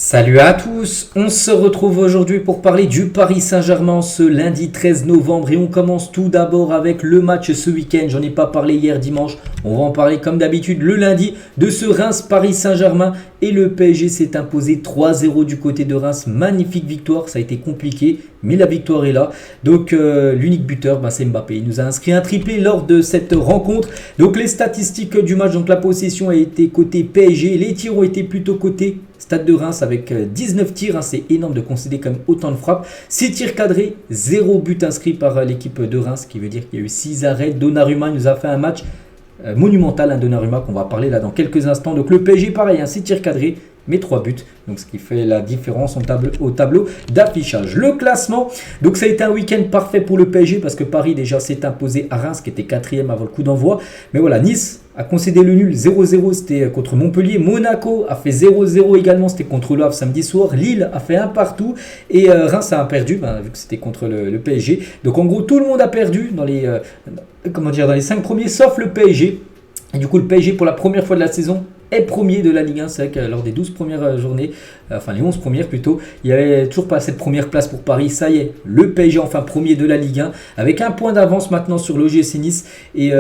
Salut à tous, on se retrouve aujourd'hui pour parler du Paris Saint-Germain ce lundi 13 novembre et on commence tout d'abord avec le match ce week-end. J'en ai pas parlé hier dimanche, on va en parler comme d'habitude le lundi de ce Reims-Paris Saint-Germain et le PSG s'est imposé 3-0 du côté de Reims. Magnifique victoire, ça a été compliqué mais la victoire est là. Donc l'unique buteur c'est Mbappé, il nous a inscrit un triplé lors de cette rencontre. Donc les statistiques du match, donc la possession a été côté PSG, les tirs ont été plutôt côté Stade de Reims avec 19 tirs, c'est énorme de concéder comme autant de frappes. 6 tirs cadrés, 0 but inscrit par l'équipe de Reims, ce qui veut dire qu'il y a eu 6 arrêts. Donnarumma nous a fait un match monumental, Donnarumma qu'on va parler là dans quelques instants. Donc le PSG pareil, 6 tirs cadrés, mais 3 buts, donc ce qui fait la différence au tableau d'affichage. Le classement, donc ça a été un week-end parfait pour le PSG parce que Paris déjà s'est imposé à Reims qui était 4e avant le coup d'envoi. Mais voilà, Nice a concédé le nul 0-0, c'était contre Montpellier. Monaco a fait 0-0 également, c'était contre Le Havre samedi soir. Lille a fait un partout et Reims a perdu vu que c'était contre le PSG. Donc en gros tout le monde a perdu dans les, dans les 5 premiers sauf le PSG. Et du coup le PSG pour la première fois de la saison est premier de la Ligue 1, c'est vrai que lors des 12 premières journées, les 11 premières plutôt, il n'y avait toujours pas cette première place pour Paris. Ça y est, le PSG enfin premier de la Ligue 1, avec un point d'avance maintenant sur l'OGC Nice, et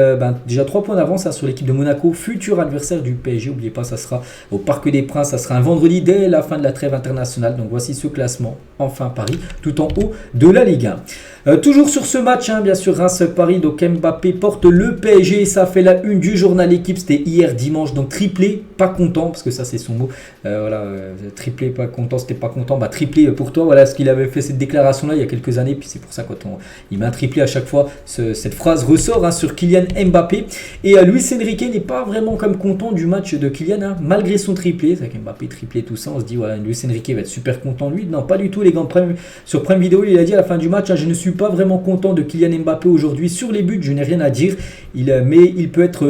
déjà 3 points d'avance sur l'équipe de Monaco, futur adversaire du PSG. N'oubliez pas, ça sera au Parc des Princes, ça sera un vendredi dès la fin de la trêve internationale. Donc voici ce classement, enfin Paris, tout en haut de la Ligue 1. Toujours sur ce match, bien sûr, Reims-Paris, donc Mbappé porte le PSG, ça fait la une du journal Équipe, c'était hier dimanche, donc triplé, pas content, parce que ça c'est son mot, triplé, pas content, c'était pas content, triplé pour toi, voilà ce qu'il avait fait cette déclaration là il y a quelques années, puis c'est pour ça quand il met un triplé à chaque fois, cette phrase ressort sur Kylian Mbappé, et Luis Enrique n'est pas vraiment comme content du match de Kylian, malgré son triplé, c'est vrai qu'Mbappé triplé tout ça, on se dit Luis Enrique va être super content lui, non pas du tout les gars, sur Prime Video il a dit à la fin du match, je ne suis pas vraiment content de Kylian Mbappé aujourd'hui sur les buts, je n'ai rien à dire, mais il peut être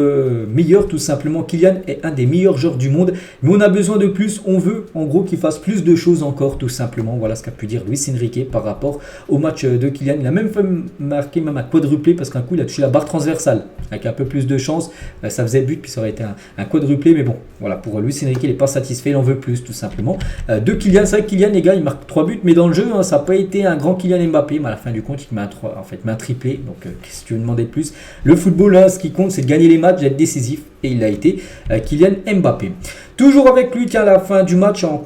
meilleur tout simplement. Kylian est un des meilleurs joueurs du monde, mais on a besoin de plus, on veut en gros qu'il fasse plus de choses encore tout simplement. Voilà ce qu'a pu dire Luis Enrique par rapport au match de Kylian. Il a même fait marquer un quadruplé parce qu'un coup il a touché la barre transversale avec un peu plus de chance, ça faisait but puis ça aurait été un quadruplé, mais bon voilà, pour Luis Enrique il n'est pas satisfait, il en veut plus tout simplement de Kylian. C'est vrai que Kylian les gars il marque 3 buts, mais dans le jeu ça n'a pas été un grand Kylian Mbappé, mais à la fin du compte il met un triplé, donc qu'est-ce que tu veux demander de plus? Le football ce qui compte c'est de gagner les matchs, d'être décisif, et il a été Kylian Mbappé. Toujours avec lui à la fin du match en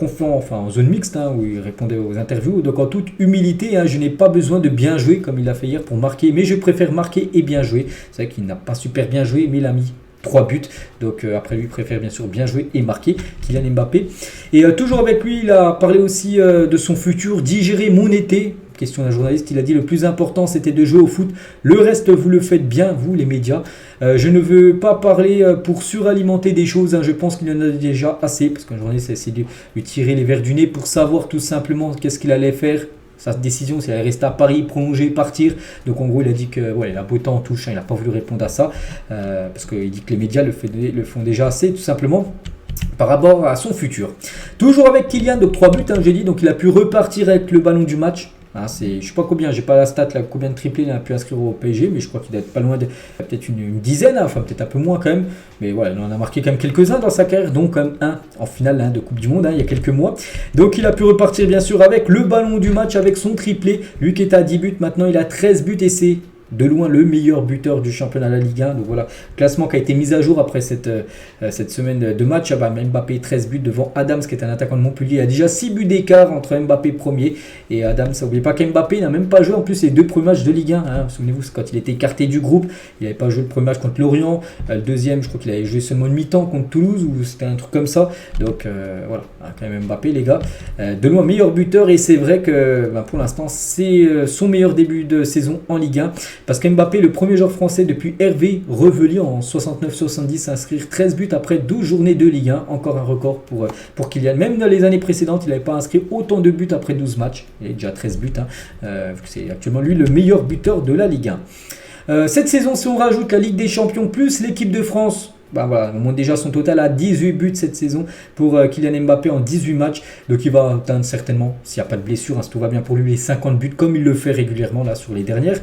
zone mixte où il répondait aux interviews, donc en toute humilité, je n'ai pas besoin de bien jouer comme il l'a fait hier pour marquer, mais je préfère marquer et bien jouer. C'est vrai qu'il n'a pas super bien joué, mais il a mis 3 buts, donc après lui il préfère bien sûr bien jouer et marquer, Kylian Mbappé. Et toujours avec lui, il a parlé aussi de son futur, digérer mon été. Question d'un journaliste, il a dit le plus important c'était de jouer au foot, le reste vous le faites bien, vous les médias. Je ne veux pas parler pour suralimenter des choses, je pense qu'il y en a déjà assez, parce qu'un journaliste a essayé de lui tirer les verres du nez pour savoir tout simplement qu'est-ce qu'il allait faire. Sa décision, c'est d'aller rester à Paris, prolonger, partir. Donc en gros, il a dit que il a beau temps en touche, il n'a pas voulu répondre à ça, parce qu'il dit que les médias le font déjà assez, tout simplement, par rapport à son futur. Toujours avec Kylian, donc 3 buts, j'ai dit, donc il a pu repartir avec le ballon du match. Je ne sais pas combien, j'ai pas la stat là, combien de triplés il a pu inscrire au PSG, mais je crois qu'il doit être pas loin de peut-être une dizaine, peut-être un peu moins quand même, mais voilà, il en a marqué quand même quelques-uns dans sa carrière, donc quand même un en finale de Coupe du Monde il y a quelques mois. Donc il a pu repartir bien sûr avec le ballon du match, avec son triplé, lui qui était à 10 buts, maintenant il a 13 buts et c'est de loin le meilleur buteur du championnat de la Ligue 1. Donc voilà, classement qui a été mis à jour après cette semaine de match. Mbappé 13 buts devant Adams qui est un attaquant de Montpellier. Il y a déjà 6 buts d'écart entre Mbappé premier et Adams. N'oubliez pas qu'Mbappé n'a même pas joué en plus les 2 premiers matchs de Ligue 1. Souvenez-vous, c'est quand il était écarté du groupe. Il n'avait pas joué le premier match contre Lorient. Le deuxième, je crois qu'il avait joué seulement une mi-temps contre Toulouse ou c'était un truc comme ça. Donc voilà, quand même Mbappé les gars. De loin meilleur buteur et c'est vrai que pour l'instant c'est son meilleur début de saison en Ligue 1. Parce qu'Mbappé, le premier joueur français depuis Hervé Reveli en 69-70 à inscrire 13 buts après 12 journées de Ligue 1. Encore un record pour Kylian. Même dans les années précédentes, il n'avait pas inscrit autant de buts après 12 matchs. Il a déjà 13 buts. C'est actuellement lui le meilleur buteur de la Ligue 1. Cette saison, si on rajoute la Ligue des Champions plus l'équipe de France, bah voilà, on monte déjà son total à 18 buts cette saison pour Kylian Mbappé en 18 matchs. Donc il va atteindre certainement, s'il n'y a pas de blessure, si tout va bien pour lui, les 50 buts comme il le fait régulièrement là sur les dernières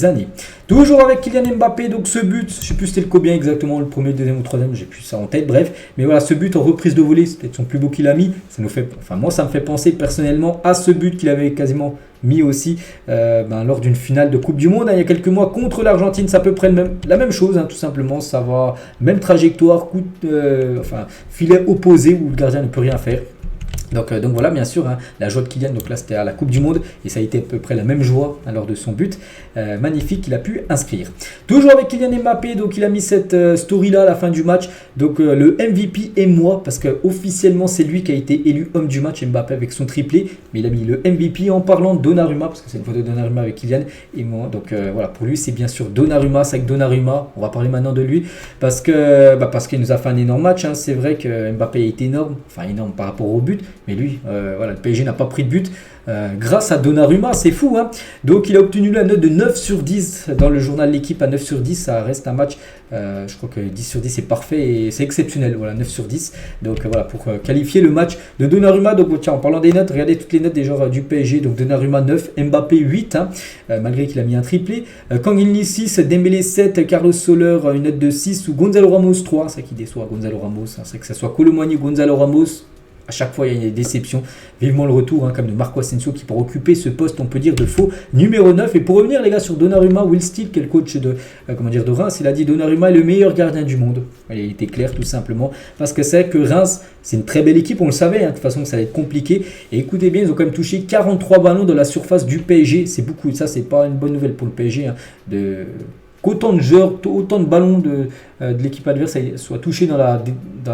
années. Toujours avec Kylian Mbappé, donc ce but, je ne sais plus c'était le combien exactement, le premier, le deuxième ou le troisième, j'ai plus ça en tête, bref. Mais voilà, ce but en reprise de volée, c'est peut-être son plus beau qu'il a mis. Ça nous fait, enfin moi ça me fait penser personnellement à ce but qu'il avait quasiment mis aussi lors d'une finale de Coupe du Monde il y a quelques mois contre l'Argentine. C'est à peu près la même chose, tout simplement. Ça va, même trajectoire, filet opposé où le gardien ne peut rien faire. Donc voilà, bien sûr, la joie de Kylian, donc là c'était à la Coupe du Monde et ça a été à peu près la même joie lors de son but magnifique qu'il a pu inscrire. Toujours avec Kylian Mbappé, donc il a mis cette story là à la fin du match, donc le MVP est moi, parce que officiellement c'est lui qui a été élu homme du match, Mbappé avec son triplé, mais il a mis le MVP en parlant de Donnarumma, parce que c'est une photo de Donnarumma avec Kylian et moi, donc voilà, pour lui c'est bien sûr Donnarumma. C'est avec Donnarumma, on va parler maintenant de lui, parce qu'il nous a fait un énorme match, c'est vrai que Mbappé a été énorme par rapport au but. Mais lui, le PSG n'a pas pris de but grâce à Donnarumma, c'est fou. Donc il a obtenu la note de 9 sur 10 dans le journal L'équipe. À 9 sur 10, ça reste un match, je crois que 10 sur 10 c'est parfait et c'est exceptionnel. Voilà, 9 sur 10. Donc voilà, pour qualifier le match de Donnarumma. Donc tiens, en parlant des notes, regardez toutes les notes des joueurs du PSG. Donc Donnarumma 9, Mbappé 8, malgré qu'il a mis un triplé. Kangin 6, Dembélé 7, Carlos Soler une note de 6, ou Gonzalo Ramos 3. C'est ça qui déçoit Gonzalo Ramos. C'est que ce soit Kolo Muani ou Gonzalo Ramos. À chaque fois, il y a des déceptions. Vivement le retour, comme de Marco Asensio qui pourra occuper ce poste, on peut dire, de faux numéro 9. Et pour revenir, les gars, sur Donnarumma, Will Steele, qui est le coach de Reims, il a dit Donnarumma est le meilleur gardien du monde. Il était clair, tout simplement. Parce que c'est que Reims, c'est une très belle équipe, on le savait. De toute façon, ça allait être compliqué. Et écoutez bien, ils ont quand même touché 43 ballons dans la surface du PSG. C'est beaucoup. Ça, c'est pas une bonne nouvelle pour le PSG. Qu'autant de joueurs, autant de ballons de l'équipe adverse soient touchés dans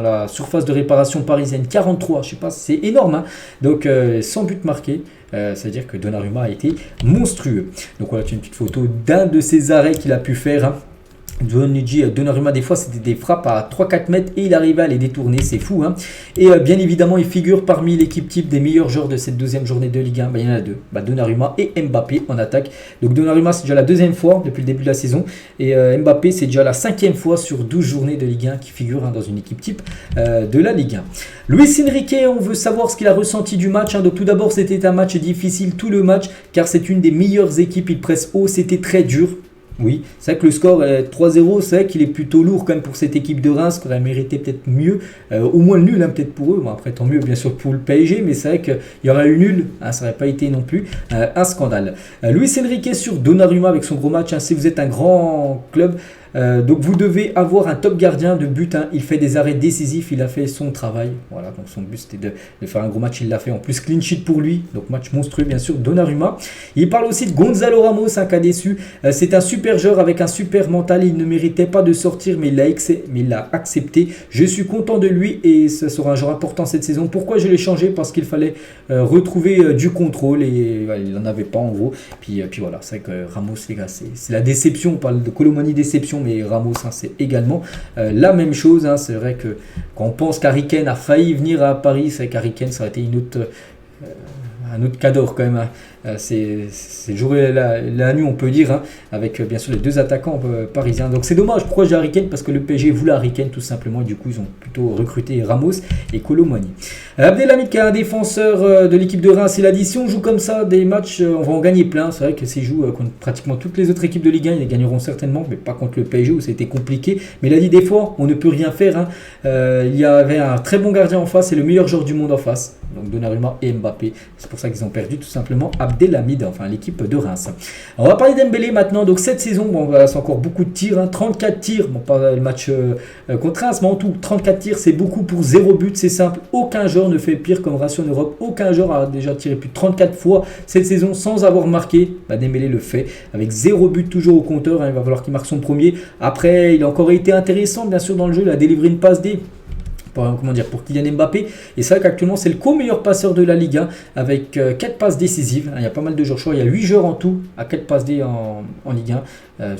la surface de réparation parisienne. 43, je sais pas, c'est énorme. Donc 100 buts marqués, c'est-à-dire que Donnarumma a été monstrueux. Donc voilà, tu as une petite photo d'un de ses arrêts qu'il a pu faire. Donnarumma, des fois c'était des frappes à 3-4 mètres et il arrivait à les détourner, c'est fou. Et bien évidemment, il figure parmi l'équipe type des meilleurs joueurs de cette deuxième journée de Ligue 1. Il y en a deux, Donnarumma et Mbappé en attaque. Donc Donnarumma, c'est déjà la deuxième fois depuis le début de la saison, et Mbappé, c'est déjà la 5e fois sur 12 journées de Ligue 1 qui figure dans une équipe type de la Ligue 1. Luis Enrique, on veut savoir ce qu'il a ressenti du match. Donc tout d'abord, c'était un match difficile tout le match, car c'est une des meilleures équipes, il presse haut, c'était très dur. Oui, c'est vrai que le score est 3-0, c'est vrai qu'il est plutôt lourd quand même pour cette équipe de Reims, qui aurait mérité peut-être mieux, au moins le nul peut-être pour eux, bon, après tant mieux bien sûr pour le PSG, mais c'est vrai qu'il y aurait eu nul, ça n'aurait pas été non plus un scandale. Luis Enrique sur Donnarumma avec son gros match, si vous êtes un grand club, donc vous devez avoir un top gardien de but, il fait des arrêts décisifs, il a fait son travail, voilà, donc son but c'était de faire un gros match, il l'a fait, en plus clean sheet pour lui, donc match monstrueux bien sûr, Donnarumma. Il parle aussi de Gonzalo Ramos, qui a déçu, c'est un super joueur avec un super mental, il ne méritait pas de sortir mais il l'a accepté, je suis content de lui et ce sera un joueur important cette saison. Pourquoi je l'ai changé? Parce qu'il fallait retrouver du contrôle et il n'en avait pas en gros, puis voilà, c'est vrai que Ramos les gars, c'est la déception, on parle de Kolo Muani déception, mais Ramos, c'est également la même chose. C'est vrai que quand on pense qu'Harry Kane a failli venir à Paris, c'est qu'Harry Kane, ça aurait été un autre cador quand même. C'est le jour et la nuit, on peut dire, avec bien sûr les deux attaquants parisiens. Donc c'est dommage. Pourquoi j'ai Harry Kane? Parce que le PSG voulait Harry Kane tout simplement, et du coup ils ont plutôt recruté Ramos et Kolo Muani. Abdelhamid, qui est un défenseur de l'équipe de Reims, il a dit si on joue comme ça des matchs, on va en gagner plein. C'est vrai que s'ils jouent contre pratiquement toutes les autres équipes de Ligue 1, ils gagneront certainement, mais pas contre le PSG où c'était compliqué. Mais il a dit des fois on ne peut rien faire. Il y avait un très bon gardien en face et le meilleur joueur du monde en face, donc Donnarumma et Mbappé. C'est pour ça qu'ils ont perdu tout simplement Abdelhamid, enfin l'équipe de Reims. On va parler d'Embélé maintenant. Donc cette saison, c'est encore beaucoup de tirs, 34 tirs, pas le match contre Reims, mais en tout 34 tirs, c'est beaucoup pour 0 but, c'est simple. Aucun joueur ne fait pire comme ratio en Europe. Aucun joueur a déjà tiré plus de 34 fois cette saison sans avoir marqué. Dembélé le fait avec 0 but toujours au compteur. Il va falloir qu'il marque son premier. Après, il a encore été intéressant bien sûr dans le jeu. Il a délivré une passe D pour Kylian Mbappé. Et c'est vrai qu'actuellement, c'est le co-meilleur passeur de la Ligue 1 avec 4 passes décisives. Il y a pas mal de joueurs, je crois, il y a 8 joueurs en tout à 4 passes D en Ligue 1.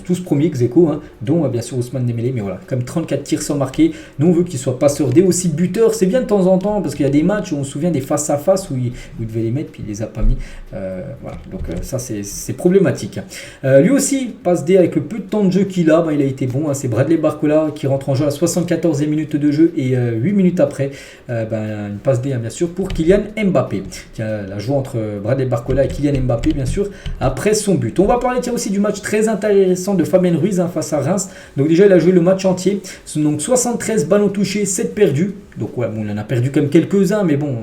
Tous premiers, ex-aequo, dont bien sûr Ousmane Dembélé, mais voilà, comme 34 tirs sans marquer. Nous, on veut qu'il soit passeur D, aussi buteur. C'est bien de temps en temps, parce qu'il y a des matchs où on se souvient des face-à-face où il devait les mettre, puis il les a pas mis. Voilà, donc ça, c'est problématique. Lui aussi, passe D avec le peu de temps de jeu qu'il a, il a été bon. C'est Bradley Barcola qui rentre en jeu à 74e minute de jeu et 8 minutes après, une passe D, bien sûr, pour Kylian Mbappé. Qui a la joie entre Bradley Barcola et Kylian Mbappé, bien sûr, après son but. On va parler aussi du match très intéressant de Fabien Ruiz face à Reims. Donc déjà, il a joué le match entier. Donc 73 ballons touchés, 7 perdus. Donc ouais, il en a perdu comme quelques-uns, mais bon,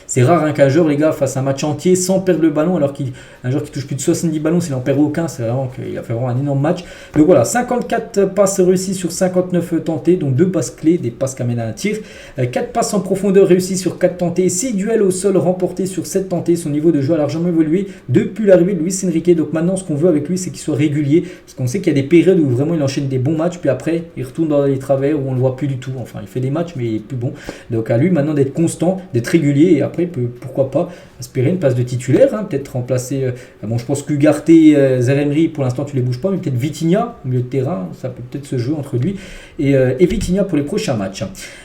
c'est rare qu'un joueur, les gars, fasse un match entier sans perdre le ballon, alors qu'un joueur qui touche plus de 70 ballons, s'il n'en perd aucun, c'est vraiment qu'il a fait vraiment un énorme match. Donc voilà, 54 passes réussies sur 59 tentées, donc 2 passes clés, des passes qui amènent à un tir, 4 passes en profondeur réussies sur 4 tentées, 6 duels au sol remportés sur 7 tentées. Son niveau de jeu a largement évolué depuis l'arrivée de Luis Enrique. Donc maintenant, ce qu'on veut avec lui, c'est qu'il soit régulier, parce qu'on sait qu'il y a des périodes où vraiment il enchaîne des bons matchs, puis après, il retourne dans les travers où on ne le voit plus du tout. Enfin, il fait des matchs, mais il est plus bon. Donc à lui maintenant d'être constant, d'être régulier, et après pourquoi pas aspirer une place de titulaire, peut-être remplacer, je pense qu'Ugarte et Zaïre-Emery pour l'instant tu les bouges pas, mais peut-être Vitinha au milieu de terrain, ça peut peut-être se jouer entre lui et Vitinha pour les prochains matchs.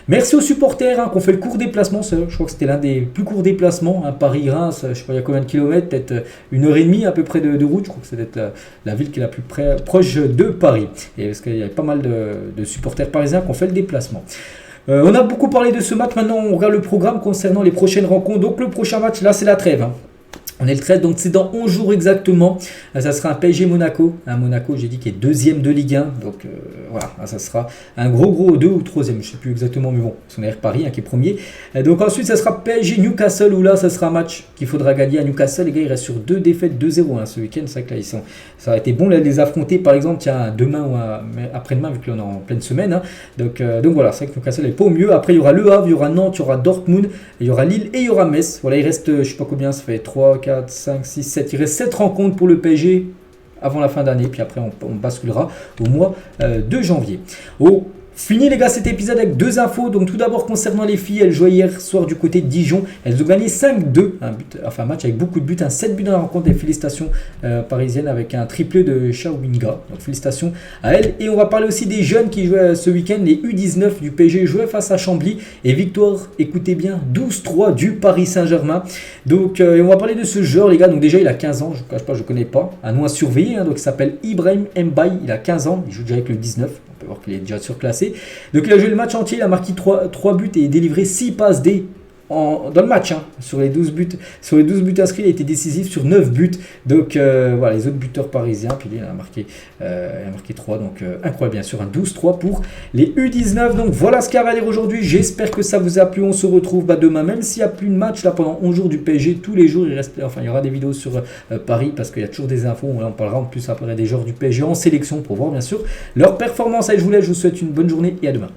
Merci aux supporters qui ont fait le court déplacement, je crois que c'était l'un des plus courts déplacements, Paris-Reims, je sais pas il y a combien de kilomètres, peut-être 1h30 à peu près de route, je crois que c'est peut-être la ville qui est la plus proche de Paris, et parce qu'il y a pas mal de supporters parisiens qui ont fait le déplacement. On a beaucoup parlé de ce match, maintenant on regarde le programme concernant les prochaines rencontres. Donc le prochain match, là c'est la trêve. On est le 13, donc c'est dans 11 jours exactement. Ça sera un PSG Monaco. Un Monaco, j'ai dit, qui est deuxième de Ligue 1. Donc voilà, ça sera un gros 2 ou 3e, je ne sais plus exactement, mais bon, c'est RR Paris qui est premier. Donc ensuite, ça sera PSG Newcastle, où là, ça sera un match qu'il faudra gagner à Newcastle. Les gars, ils restent sur 2 défaites, 2-0 ce week-end. C'est vrai que là, ça aurait été bon de les affronter, par exemple, demain ou après-demain, vu que là, on est en pleine semaine. Donc voilà, c'est vrai que Newcastle n'est pas au mieux. Après, il y aura Le Havre, il y aura Nantes, il y aura Dortmund, il y aura Lille et il y aura Metz. Voilà, il reste, je ne sais pas combien, ça fait 3, 4, 5, 6, 7. Il reste 7 rencontres pour le PSG avant la fin d'année. Puis après, on basculera au mois de janvier. Fini les gars cet épisode avec 2 infos. Donc tout d'abord concernant les filles, elles jouaient hier soir du côté de Dijon. Elles ont gagné 5-2, un match avec beaucoup de buts, 7 buts dans la rencontre. Et félicitations parisiennes avec un triplé de Chawinga. Donc félicitations à elles. Et on va parler aussi des jeunes qui jouaient ce week-end. Les U19 du PSG jouaient face à Chambly. Et victoire, écoutez bien, 12-3 du Paris Saint-Germain. Donc on va parler de ce joueur les gars. Donc déjà il a 15 ans, je ne cache pas, je ne connais pas. Un nom à surveiller, donc il s'appelle Ibrahim Mbaye. Il a 15 ans, il joue déjà avec le 19. On peut voir qu'il est déjà surclassé. Donc il a joué le match entier, il a marqué 3 buts et délivré 6 passes D dans le match. Sur les 12 buts inscrits, il a été décisif sur 9 buts. Donc voilà, les autres buteurs parisiens. Puis il a marqué 3. Donc incroyable, bien sûr, un 12-3 pour les U19. Donc voilà ce qu'il y a à dire aujourd'hui. J'espère que ça vous a plu. On se retrouve demain, même s'il n'y a plus de match là pendant 11 jours du PSG. Tous les jours, il y aura des vidéos sur Paris parce qu'il y a toujours des infos. On parlera en plus après des joueurs du PSG en sélection pour voir bien sûr leur performance. Allez, je vous laisse, je vous souhaite une bonne journée et à demain.